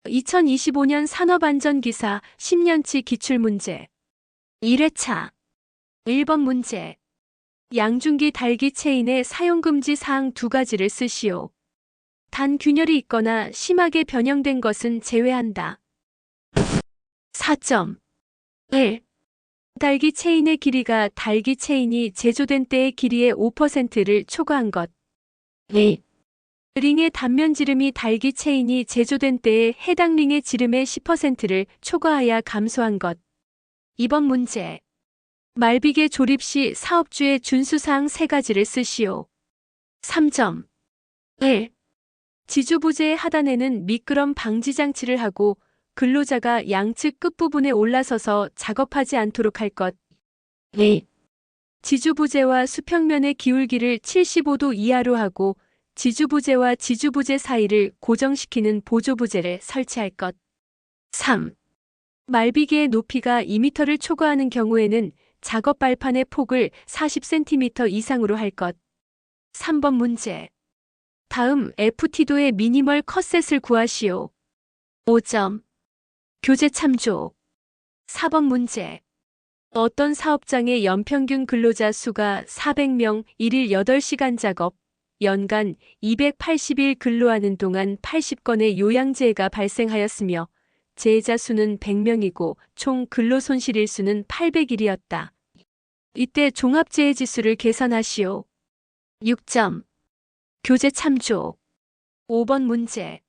2025년 산업안전기사 10년치 기출문제 1회차 1번 문제. 양중기 달기 체인의 사용금지 사항 두 가지를 쓰시오. 단 균열이 있거나 심하게 변형된 것은 제외한다. 4점. 1. 달기 체인의 길이가 달기 체인이 제조된 때의 길이의 5%를 초과한 것. 2. 링의 단면 지름이 달기 체인이 제조된 때에 해당 링의 지름의 10%를 초과하여 감소한 것. 2번 문제. 말비계 조립 시 사업주의 준수사항 세 가지를 쓰시오. 3점. 1. 지주부재의 하단에는 미끄럼 방지 장치를 하고 근로자가 양측 끝부분에 올라서서 작업하지 않도록 할 것. 2. 지주부재와 수평면의 기울기를 75도 이하로 하고 지주부재와 지주부재 사이를 고정시키는 보조부재를 설치할 것. 3. 말비계의 높이가 2m를 초과하는 경우에는 작업 발판의 폭을 40cm 이상으로 할 것. 3번 문제. 다음 FT도의 미니멀 컷셋을 구하시오. 5점. 교재 참조. 4번 문제. 어떤 사업장의 연평균 근로자 수가 400명, 1일 8시간 작업, 연간 280일 근로하는 동안 80건의 요양재해가 발생하였으며 재해자 수는 100명이고 총 근로손실일수는 800일이었다. 이때 종합재해지수를 계산하시오. 6점. 교재 참조. 5번 문제.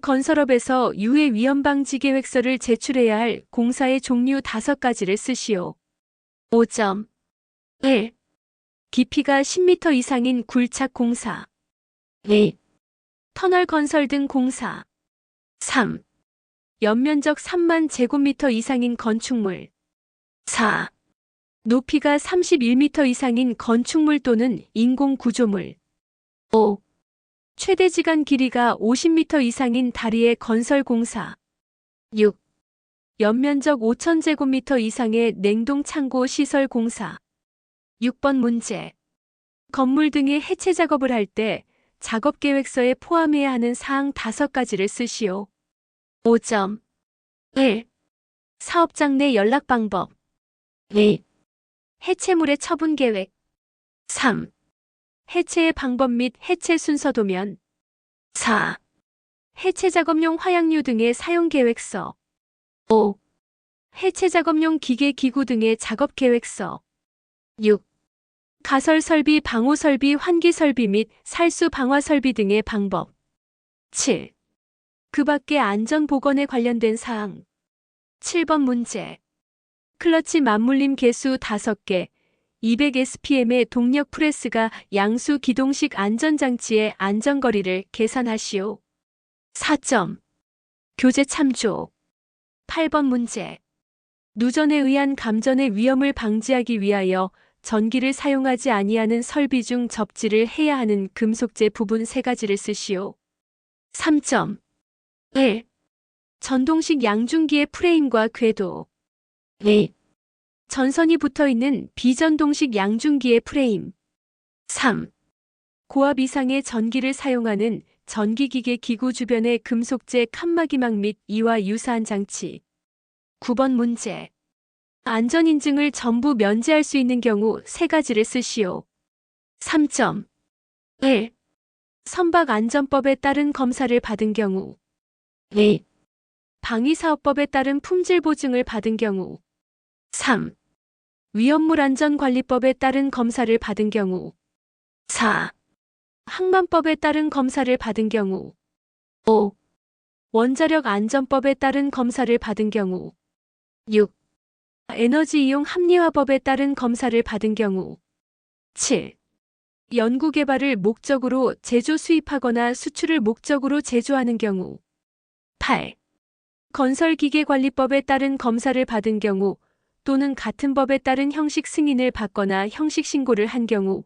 건설업에서 유해 위험 방지 계획서를 제출해야 할 공사의 종류 5가지를 쓰시오. 5점. 1. 깊이가 10m 이상인 굴착 공사. 2. 터널 건설 등 공사. 3. 연면적 3만 제곱미터 이상인 건축물. 4. 높이가 31m 이상인 건축물 또는 인공구조물. 5. 최대 지간 길이가 50m 이상인 다리의 건설 공사. 6. 연면적 5,000제곱미터 이상의 냉동 창고 시설 공사. 6번 문제. 건물 등의 해체 작업을 할 때 작업 계획서에 포함해야 하는 사항 5가지를 쓰시오. 5점. 1. 사업장 내 연락 방법. 2. 해체물의 처분 계획. 3. 해체의 방법 및 해체 순서 도면. 4. 해체 작업용 화약류 등의 사용 계획서. 5. 해체 작업용 기계 기구 등의 작업 계획서. 6. 가설 설비, 방호 설비, 환기 설비 및 살수 방화 설비 등의 방법. 7. 그 밖의 안전 보건에 관련된 사항. 7번 문제. 클러치 맞물림 개수 5개, 200SPM의 동력 프레스가 양수 기동식 안전장치의 안전거리를 계산하시오. 4점. 교재 참조. 8번 문제. 누전에 의한 감전의 위험을 방지하기 위하여 전기를 사용하지 아니하는 설비 중 접지를 해야 하는 금속재 부분 3가지를 쓰시오. 3점. 1. 전동식 양중기의 프레임과 궤도. 2. 전선이 붙어있는 비전동식 양중기의 프레임. 3. 고압 이상의 전기를 사용하는 전기기계 기구 주변의 금속재 칸막이망 및 이와 유사한 장치. 9번 문제. 안전인증을 전부 면제할 수 있는 경우 3가지를 쓰시오. 3점. 1. 선박안전법에 따른 검사를 받은 경우. 2. 방위사업법에 따른 품질보증을 받은 경우. 3. 위험물안전관리법에 따른 검사를 받은 경우. 4. 항만법에 따른 검사를 받은 경우. 5. 원자력안전법에 따른 검사를 받은 경우. 6. 에너지이용 합리화법에 따른 검사를 받은 경우. 7. 연구개발을 목적으로 제조 수입하거나 수출을 목적으로 제조하는 경우. 8. 건설기계관리법에 따른 검사를 받은 경우 또는 같은 법에 따른 형식 승인을 받거나 형식 신고를 한 경우.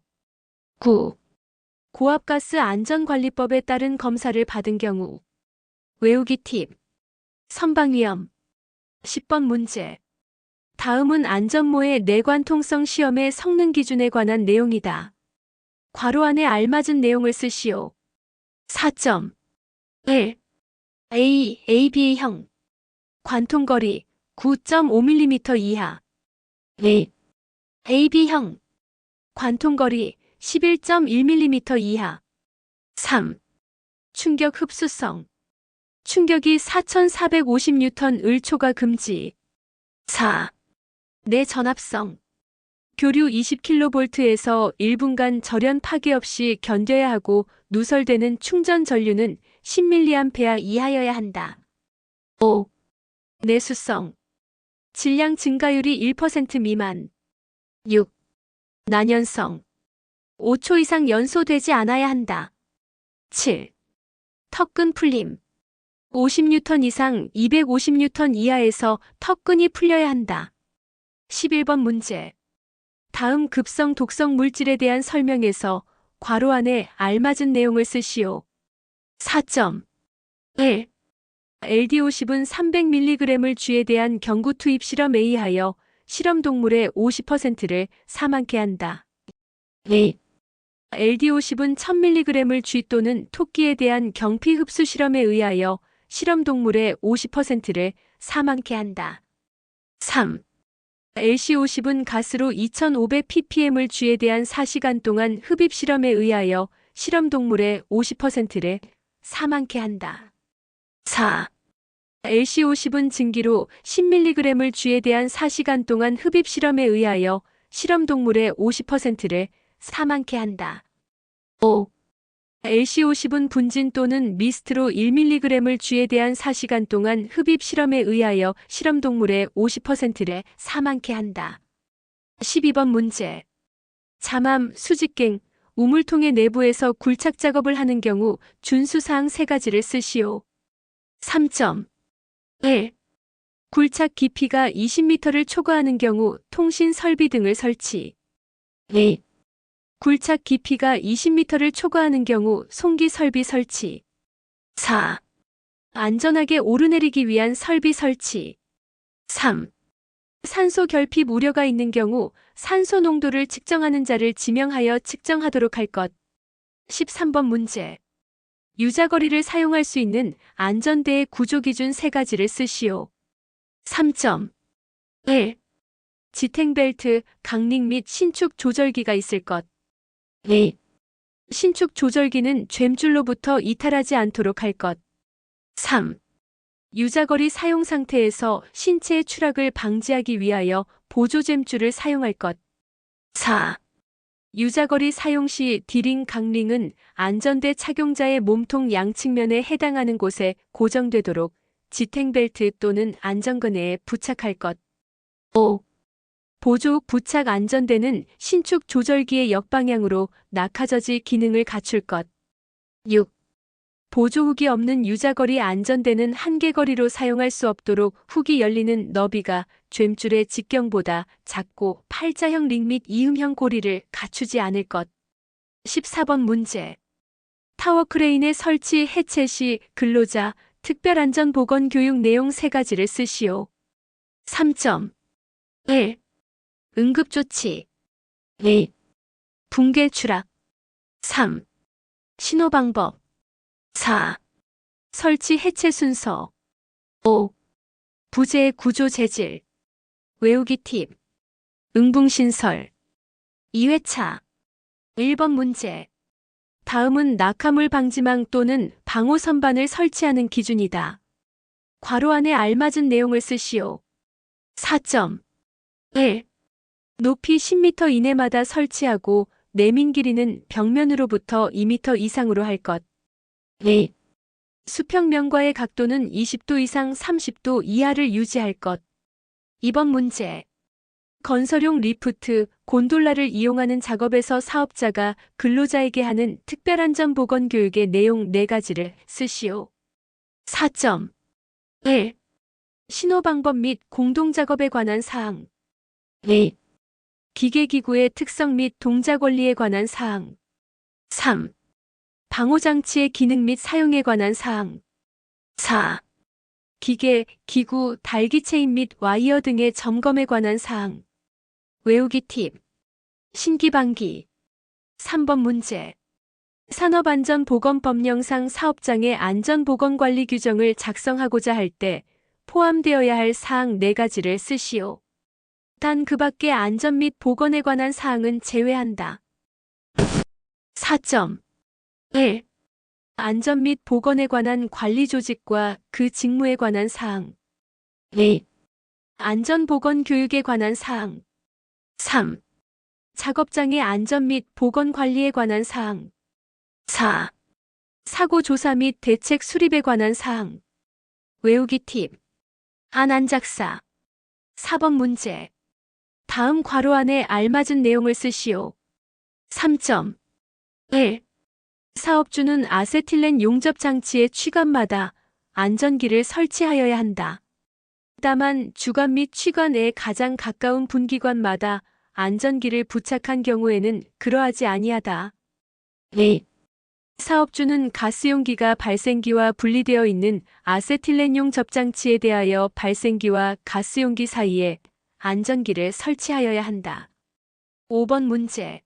9. 고압가스 안전관리법에 따른 검사를 받은 경우. 외우기 팁. 선방위험. 10번 문제. 다음은 안전모의 내관통성 시험의 성능 기준에 관한 내용이다. 괄호 안에 알맞은 내용을 쓰시오. 4점. 1. AB형 관통거리 9.5mm 이하. AB형 관통거리 11.1mm 이하. 3. 충격 흡수성 충격이 4450N을 초과 금지. 4. 내전압성 교류 20kV에서 1분간 절연 파괴 없이 견뎌야 하고 누설되는 충전 전류는 10mA 이하여야 한다. 5. 내수성 질량 증가율이 1% 미만. 6. 난연성 5초 이상 연소되지 않아야 한다. 7. 턱근 풀림 50N 이상 250N 이하에서 턱근이 풀려야 한다. 11번 문제. 다음 급성 독성 물질에 대한 설명에서 괄호 안에 알맞은 내용을 쓰시오. 4.1. LD50은 300mg을 쥐에 대한 경구 투입 실험에 의하여 실험 동물의 50%를 사망케 한다. 2. LD50은 1000mg을 쥐 또는 토끼에 대한 경피 흡수 실험에 의하여 실험 동물의 50%를 사망케 한다. 3. LC50은 가스로 2500ppm을 쥐에 대한 4시간 동안 흡입 실험에 의하여 실험 동물의 50%를 사망케 한다. 4. LC50은 증기로 10mg을 쥐에 대한 4시간 동안 흡입 실험에 의하여 실험 동물의 50%를 사망케 한다. 5. LC50은 분진 또는 미스트로 1mg을 쥐에 대한 4시간 동안 흡입 실험에 의하여 실험 동물의 50%를 사망케 한다. 12번 문제. 잠암, 수직갱, 우물통의 내부에서 굴착 작업을 하는 경우 준수사항 3가지를 쓰시오. 3.1. 굴착 깊이가 20m를 초과하는 경우 통신 설비 등을 설치. 2. 굴착 깊이가 20m를 초과하는 경우 송기 설비 설치. 4. 안전하게 오르내리기 위한 설비 설치. 3. 산소 결핍 우려가 있는 경우 산소 농도를 측정하는 자를 지명하여 측정하도록 할 것. 13번 문제. 유자거리를 사용할 수 있는 안전대의 구조기준 3가지를 쓰시오. 3.1. 지탱벨트, 강링 및 신축 조절기가 있을 것. 2. 신축 조절기는 젬줄로부터 이탈하지 않도록 할 것. 3. 유자거리 사용 상태에서 신체의 추락을 방지하기 위하여 보조젬줄을 사용할 것. 4. 유자거리 사용 시 디링 강링은 안전대 착용자의 몸통 양측면에 해당하는 곳에 고정되도록 지탱벨트 또는 안전근해에 부착할 것. 5. 보조욱 부착 안전대는 신축 조절기의 역방향으로 낙하저지 기능을 갖출 것. 6. 보조훅이 없는 유자거리 안전대는 한계거리로 사용할 수 없도록 훅이 열리는 너비가 젬줄의 직경보다 작고 팔자형 링 및 이음형 고리를 갖추지 않을 것. 14번 문제. 타워 크레인의 설치 해체 시 근로자 특별안전보건 교육 내용 3가지를 쓰시오. 3.1. 응급조치. 2. 붕괴 추락. 3. 신호방법. 4. 설치 해체 순서. 5. 부재 구조 재질. 외우기 팁. 응붕신설. 2회차. 1번 문제. 다음은 낙하물 방지망 또는 방호 선반을 설치하는 기준이다. 괄호 안에 알맞은 내용을 쓰시오. 4.1. 높이 10m 이내마다 설치하고 내민 길이는 벽면으로부터 2m 이상으로 할 것. 2. 수평면과의 각도는 20도 이상 30도 이하를 유지할 것. 2번 문제. 건설용 리프트, 곤돌라를 이용하는 작업에서 사업자가 근로자에게 하는 특별안전보건 교육의 내용 4가지를 쓰시오. 4.1. 신호방법 및 공동작업에 관한 사항. 2. 기계기구의 특성 및 동작 원리에 관한 사항. 3. 방호장치의 기능 및 사용에 관한 사항. 4. 기계, 기구, 달기체인 및 와이어 등의 점검에 관한 사항. 외우기 팁. 신기방기. 3번 문제. 산업안전보건법령상 사업장의 안전보건관리 규정을 작성하고자 할 때 포함되어야 할 사항 4가지를 쓰시오. 단 그 밖의 안전 및 보건에 관한 사항은 제외한다. 4.1. 안전 및 보건에 관한 관리 조직과 그 직무에 관한 사항. 2. 안전보건 교육에 관한 사항. 3. 작업장의 안전 및 보건 관리에 관한 사항. 4. 사고 조사 및 대책 수립에 관한 사항. 외우기 팁. 안작사. 4번 문제. 다음 괄호 안에 알맞은 내용을 쓰시오. 3.1. 사업주는 아세틸렌 용접 장치의 취관마다 안전기를 설치하여야 한다. 다만 주관 및 취관에 가장 가까운 분기관마다 안전기를 부착한 경우에는 그러하지 아니하다. 2. 사업주는 가스용기가 발생기와 분리되어 있는 아세틸렌용 접장치에 대하여 발생기와 가스용기 사이에 안전기를 설치하여야 한다. 5번 문제.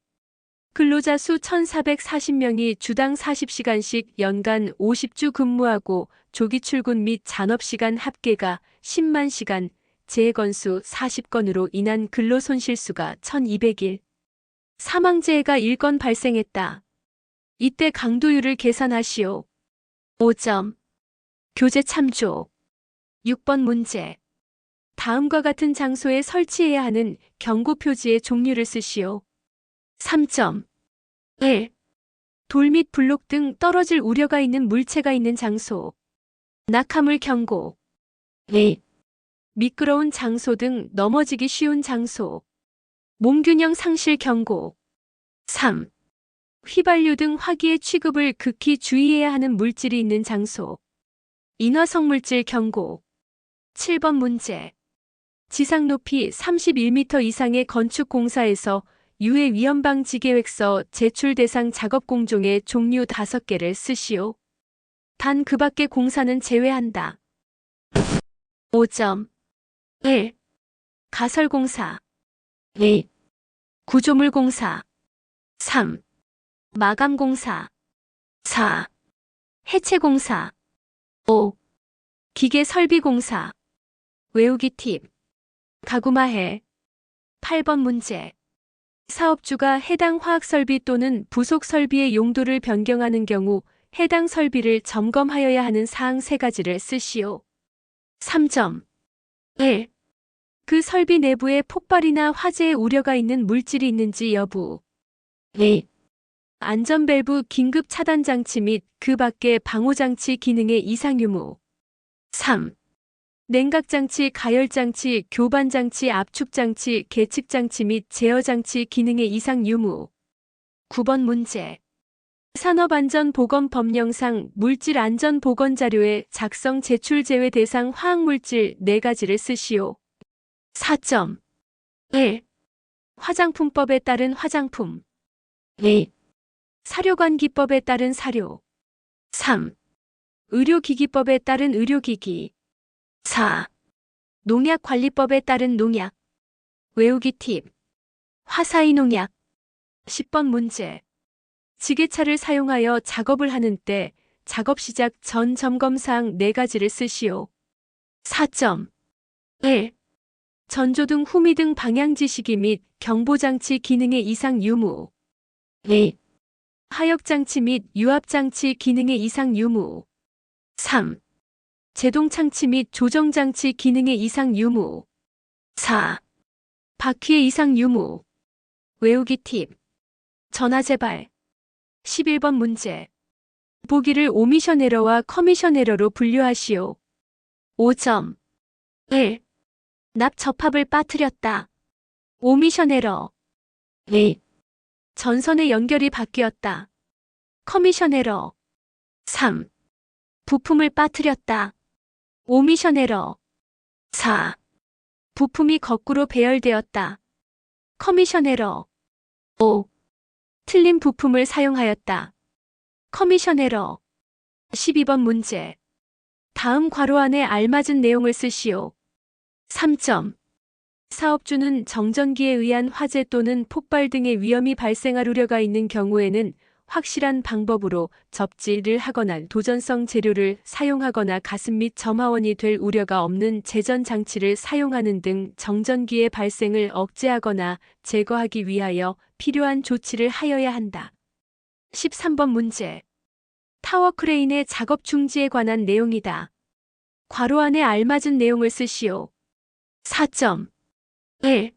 근로자 수 1,440명이 주당 40시간씩 연간 50주 근무하고 조기 출근 및 잔업시간 합계가 10만 시간, 재해건수 40건으로 인한 근로손실수가 1,200일. 사망재해가 1건 발생했다. 이때 강도율을 계산하시오. 5점. 교재 참조. 6번 문제. 다음과 같은 장소에 설치해야 하는 경고 표지의 종류를 쓰시오. 3.1. 돌 및 블록 등 떨어질 우려가 있는 물체가 있는 장소. 낙하물 경고. 2. 미끄러운 장소 등 넘어지기 쉬운 장소. 몸균형 상실 경고. 3. 휘발유 등 화기의 취급을 극히 주의해야 하는 물질이 있는 장소. 인화성물질 경고. 7번 문제. 지상 높이 31m 이상의 건축 공사에서 유해 위험 방지 계획서 제출 대상 작업 공종의 종류 5개를 쓰시오. 단 그 밖의 공사는 제외한다. 5.1. 가설공사. 2. 구조물공사. 3. 마감공사. 4. 해체공사. 5. 기계설비공사. 외우기 팁. 가구마해. 8번 문제. 사업주가 해당 화학설비 또는 부속설비의 용도를 변경하는 경우 해당 설비를 점검하여야 하는 사항 3가지를 쓰시오. 3.1. 그 설비 내부에 폭발이나 화재의 우려가 있는 물질이 있는지 여부. 2. 안전밸브 긴급 차단 장치 및 그 밖의 방호장치 기능의 이상 유무. 3. 냉각장치, 가열장치, 교반장치, 압축장치, 계측장치 및 제어장치 기능의 이상 유무. 9번 문제. 산업안전보건법령상 물질안전보건자료의 작성 제출 제외 대상 화학물질 4가지를 쓰시오. 4.1. 화장품법에 따른 화장품. 2. 사료관기법에 따른 사료. 3. 의료기기법에 따른 의료기기. 4. 농약관리법에 따른 농약. 외우기 팁. 화사이 농약. 10번 문제. 지게차를 사용하여 작업을 하는 때 작업 시작 전 점검사항 4가지를 쓰시오. 4.1. 전조등, 후미등 방향지시기 및 경보장치 기능의 이상 유무. 2. 하역장치 및 유압장치 기능의 이상 유무. 3. 제동장치 및 조정장치 기능의 이상 유무. 4. 바퀴의 이상 유무. 외우기 팁. 전화재발. 11번 문제. 보기를 오미션 에러와 커미션 에러로 분류하시오. 5.1. 납 접합을 빠뜨렸다. 오미션 에러. 2. 전선의 연결이 바뀌었다. 커미션 에러. 3. 부품을 빠뜨렸다. 오미션 에러. 4. 부품이 거꾸로 배열되었다. 커미션 에러. 5. 틀린 부품을 사용하였다. 커미션 에러. 12번 문제. 다음 괄호 안에 알맞은 내용을 쓰시오. 3점. 사업주는 정전기에 의한 화재 또는 폭발 등의 위험이 발생할 우려가 있는 경우에는 확실한 방법으로 접지를 하거나 도전성 재료를 사용하거나 가습 및 점화원이 될 우려가 없는 제전 장치를 사용하는 등 정전기의 발생을 억제하거나 제거하기 위하여 필요한 조치를 하여야 한다. 13번 문제. 타워 크레인의 작업 중지에 관한 내용이다. 괄호 안에 알맞은 내용을 쓰시오. 4점. 1.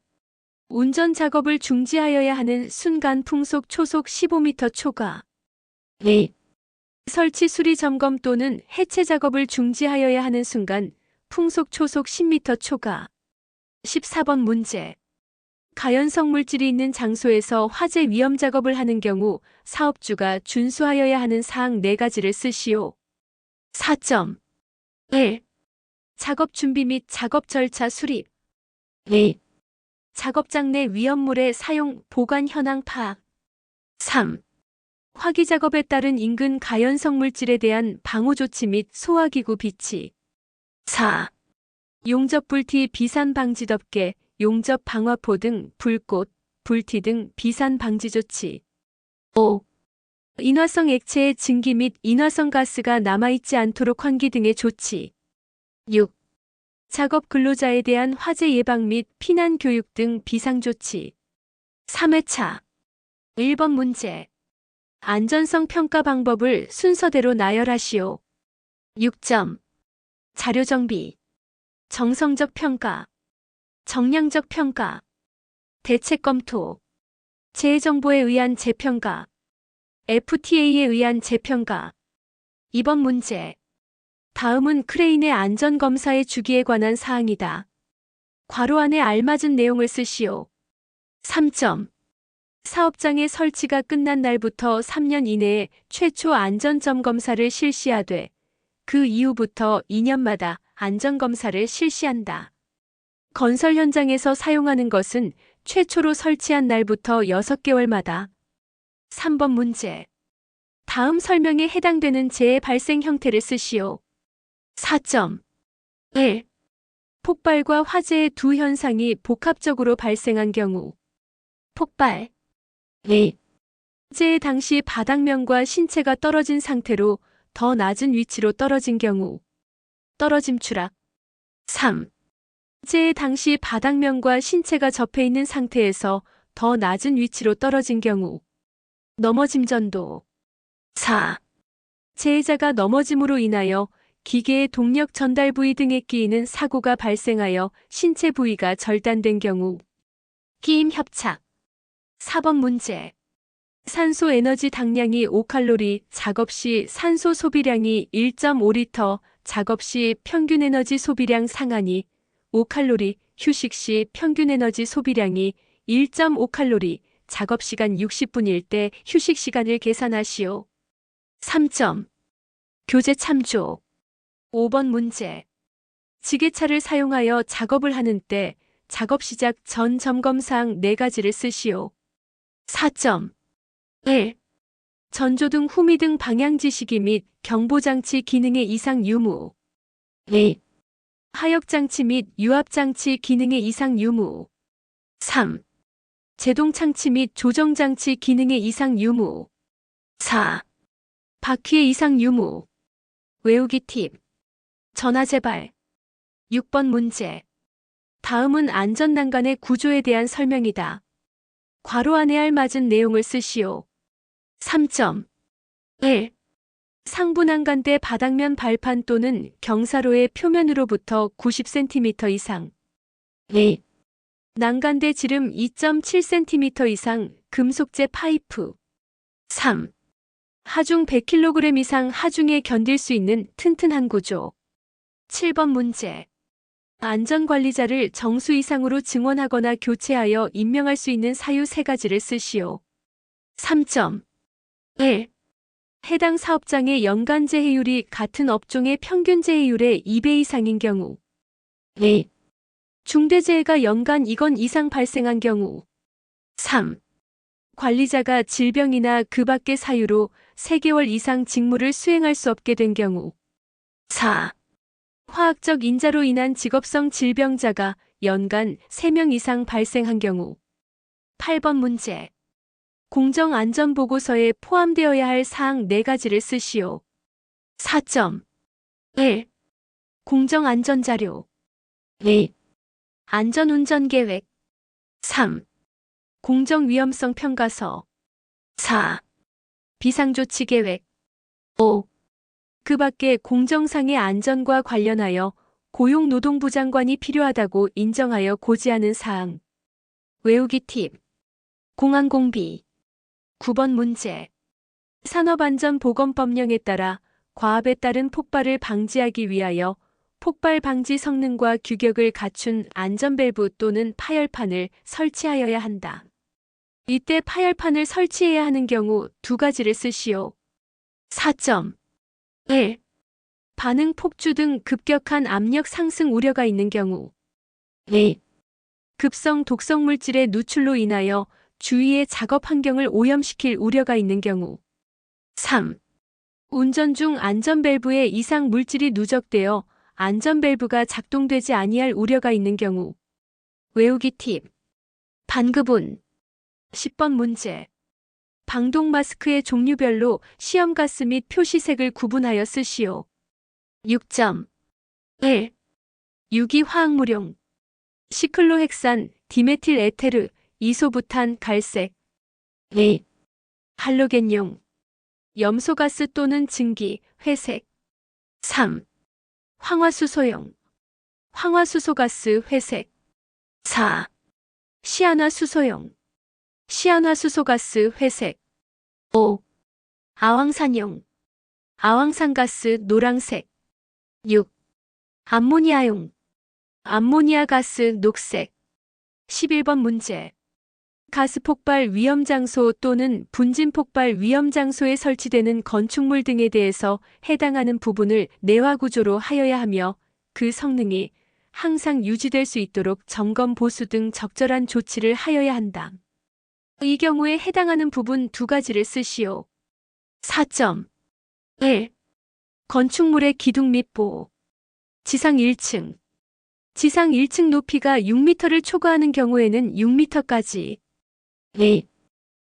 운전 작업을 중지하여야 하는 순간 풍속 초속 15m 초과. 2. 설치 수리 점검 또는 해체 작업을 중지하여야 하는 순간 풍속 초속 10m 초과. 14번 문제. 가연성 물질이 있는 장소에서 화재 위험 작업을 하는 경우 사업주가 준수하여야 하는 사항 4가지를 쓰시오. 4점. 1. 작업 준비 및 작업 절차 수립. 2. 작업장 내 위험물의 사용, 보관 현황 파악. 3. 화기 작업에 따른 인근 가연성 물질에 대한 방호 조치 및 소화기구 비치. 4. 용접 불티 비산 방지 덮개, 용접 방화포 등 불꽃, 불티 등 비산 방지 조치. 5. 인화성 액체의 증기 및 인화성 가스가 남아있지 않도록 환기 등의 조치. 6. 작업 근로자에 대한 화재 예방 및 피난 교육 등 비상조치. 3회차. 1번 문제. 안전성 평가 방법을 순서대로 나열하시오. 6점. 자료 정비. 정성적 평가. 정량적 평가. 대책 검토. 재정보에 의한 재평가. FTA에 의한 재평가. 2번 문제. 다음은 크레인의 안전검사의 주기에 관한 사항이다. 괄호 안에 알맞은 내용을 쓰시오. 3점. 사업장의 설치가 끝난 날부터 3년 이내에 최초 안전점검사를 실시하되 그 이후부터 2년마다 안전검사를 실시한다. 건설 현장에서 사용하는 것은 최초로 설치한 날부터 6개월마다. 3번 문제. 다음 설명에 해당되는 재해 발생 형태를 쓰시오. 4점. 1. 폭발과 화재의 두 현상이 복합적으로 발생한 경우. 폭발. 2. 화재 당시 바닥면과 신체가 떨어진 상태로 더 낮은 위치로 떨어진 경우. 떨어짐 추락. 3. 화재 당시 바닥면과 신체가 접해 있는 상태에서 더 낮은 위치로 떨어진 경우. 넘어짐 전도. 4. 재해자가 넘어짐으로 인하여 기계의 동력 전달 부위 등에 끼이는 사고가 발생하여 신체 부위가 절단된 경우. 끼임 협착. 4번 문제. 산소 에너지 당량이 5칼로리, 작업 시 산소 소비량이 1.5리터, 작업 시 평균 에너지 소비량 상한이 5칼로리, 휴식 시 평균 에너지 소비량이 1.5칼로리, 작업 시간 60분일 때 휴식 시간을 계산하시오. 3점. 교재 참조. 5번 문제. 지게차를 사용하여 작업을 하는 때 작업 시작 전 점검사항 4가지를 쓰시오. 4점. 1. 전조등 후미등 방향지시기 및 경보장치 기능의 이상 유무. 2. 하역장치 및 유압장치 기능의 이상 유무. 3. 제동장치 및 조정장치 기능의 이상 유무. 4. 바퀴의 이상 유무. 외우기 팁. 전화 재발. 6번 문제. 다음은 안전난간의 구조에 대한 설명이다. 괄호 안에 알맞은 내용을 쓰시오. 3점. 1. 상부 난간대 바닥면 발판 또는 경사로의 표면으로부터 90cm 이상. 2. 난간대 지름 2.7cm 이상 금속재 파이프. 3. 하중 100kg 이상 하중에 견딜 수 있는 튼튼한 구조. 7번 문제. 안전관리자를 정수 이상으로 증원하거나 교체하여 임명할 수 있는 사유 3가지를 쓰시오. 3점. 1. 해당 사업장의 연간 재해율이 같은 업종의 평균 재해율의 2배 이상인 경우. 2. 중대재해가 연간 2건 이상 발생한 경우. 3. 관리자가 질병이나 그 밖의 사유로 3개월 이상 직무를 수행할 수 없게 된 경우. 4. 화학적 인자로 인한 직업성 질병자가 연간 3명 이상 발생한 경우. 8번 문제. 공정안전보고서에 포함되어야 할 사항 4가지를 쓰시오. 4.1. 공정안전자료. 2. 안전운전계획. 3. 공정위험성 평가서. 4. 비상조치계획. 5. 그 밖에 공정상의 안전과 관련하여 고용노동부 장관이 필요하다고 인정하여 고지하는 사항. 외우기 팁. 공항공비. 9번 문제. 산업안전보건법령에 따라 과압에 따른 폭발을 방지하기 위하여 폭발 방지 성능과 규격을 갖춘 안전밸브 또는 파열판을 설치하여야 한다. 이때 파열판을 설치해야 하는 경우 2가지를 쓰시오. 4.1. 반응 폭주 등 급격한 압력 상승 우려가 있는 경우. 2. 급성 독성 물질의 누출로 인하여 주위의 작업 환경을 오염시킬 우려가 있는 경우. 3. 운전 중 안전밸브에 이상 물질이 누적되어 안전밸브가 작동되지 아니할 우려가 있는 경우. 외우기 팁. 반급운. 10번 문제. 방독 마스크의 종류별로 시험가스 및 표시색을 구분하여 쓰시오. 6.1. 유기화학물용. 시클로헥산, 디메틸 에테르, 이소부탄, 갈색. 2. 할로겐용. 염소가스 또는 증기, 회색. 3. 황화수소용. 황화수소가스, 회색. 4. 시아나수소용. 시아나수소가스, 회색. 5. 아황산용. 아황산가스, 노란색. 6. 암모니아용. 암모니아가스, 녹색. 11번 문제. 가스폭발 위험장소 또는 분진폭발 위험장소에 설치되는 건축물 등에 대해서 해당하는 부분을 내화구조로 하여야 하며 그 성능이 항상 유지될 수 있도록 점검 보수 등 적절한 조치를 하여야 한다. 이 경우에 해당하는 부분 2가지를 쓰시오. 4.1. 건축물의 기둥 및 보호. 지상 1층. 지상 1층 높이가 6m를 초과하는 경우에는 6m까지. 2.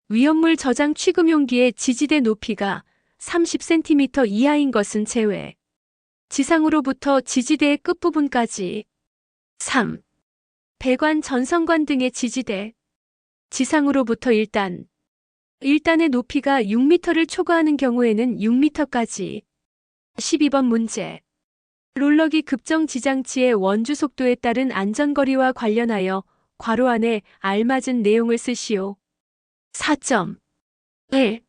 위험물 저장 취급용기의 지지대 높이가 30cm 이하인 것은 제외. 지상으로부터 지지대의 끝부분까지. 3. 배관 전선관 등의 지지대. 지상으로부터 1단. 1단의 높이가 6m를 초과하는 경우에는 6m까지. 12번 문제. 롤러기 급정 지장치의 원주 속도에 따른 안전거리와 관련하여 괄호 안에 알맞은 내용을 쓰시오. 4.1.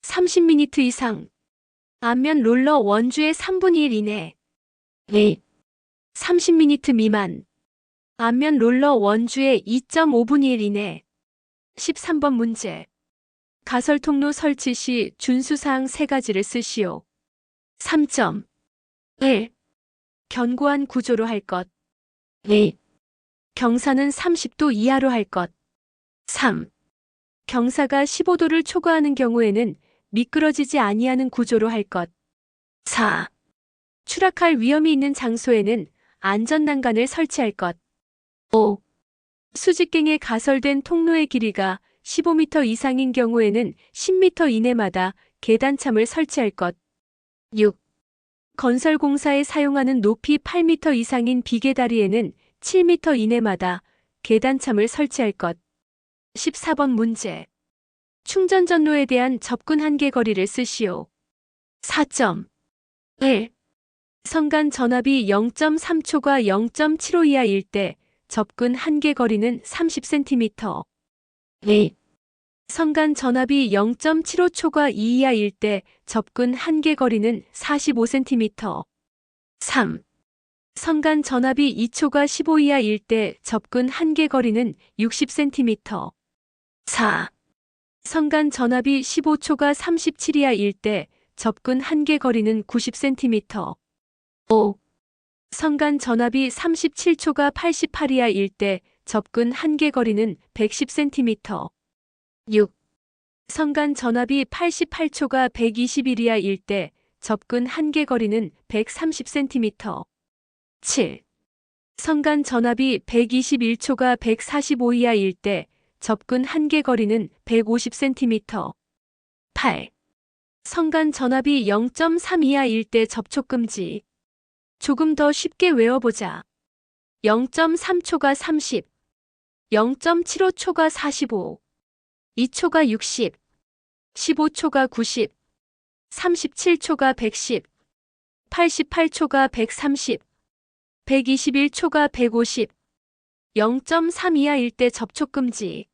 30mm 이상. 앞면 롤러 원주의 3분의 1 이내. 2. 30mm 미만. 앞면 롤러 원주의 2.5분의 1 이내. 13번 문제. 가설 통로 설치 시 준수사항 3가지를 쓰시오. 3.1. 견고한 구조로 할 것. 2. 경사는 30도 이하로 할 것. 3. 경사가 15도를 초과하는 경우에는 미끄러지지 아니하는 구조로 할 것. 4. 추락할 위험이 있는 장소에는 안전난간을 설치할 것. 5. 수직갱에 가설된 통로의 길이가 15m 이상인 경우에는 10m 이내마다 계단참을 설치할 것. 6. 건설공사에 사용하는 높이 8m 이상인 비계다리에는 7m 이내마다 계단참을 설치할 것. 14번 문제. 충전 전로에 대한 접근 한계 거리를 쓰시오. 4.1. 선간 전압이 0.3초가 0.75 이하일 때 접근 한계 거리는 30cm. 2. 선간 전압이 0.75초가 2 이하일 때 접근 한계 거리는 45cm. 3. 선간 전압이 2초가 15 이하일 때 접근 한계 거리는 60cm. 4. 선간 전압이 15초가 37 이하일 때 접근 한계 거리는 90cm. 5. 선간 전압이 37초가 88 이하일 때 접근 한계 거리는 110cm. 6. 선간 전압이 88초가 121 이하일 때 접근 한계 거리는 130cm. 7. 선간 전압이 121초가 145 이하일 때 접근 한계 거리는 150cm. 8. 성간 전압이 0.3 이하일 때 접촉 금지. 조금 더 쉽게 외워보자. 0.3초가 30, 0.75초가 45, 2초가 60, 15초가 90, 37초가 110, 88초가 130, 121초가 150, 0.3 이하일 때 접촉 금지.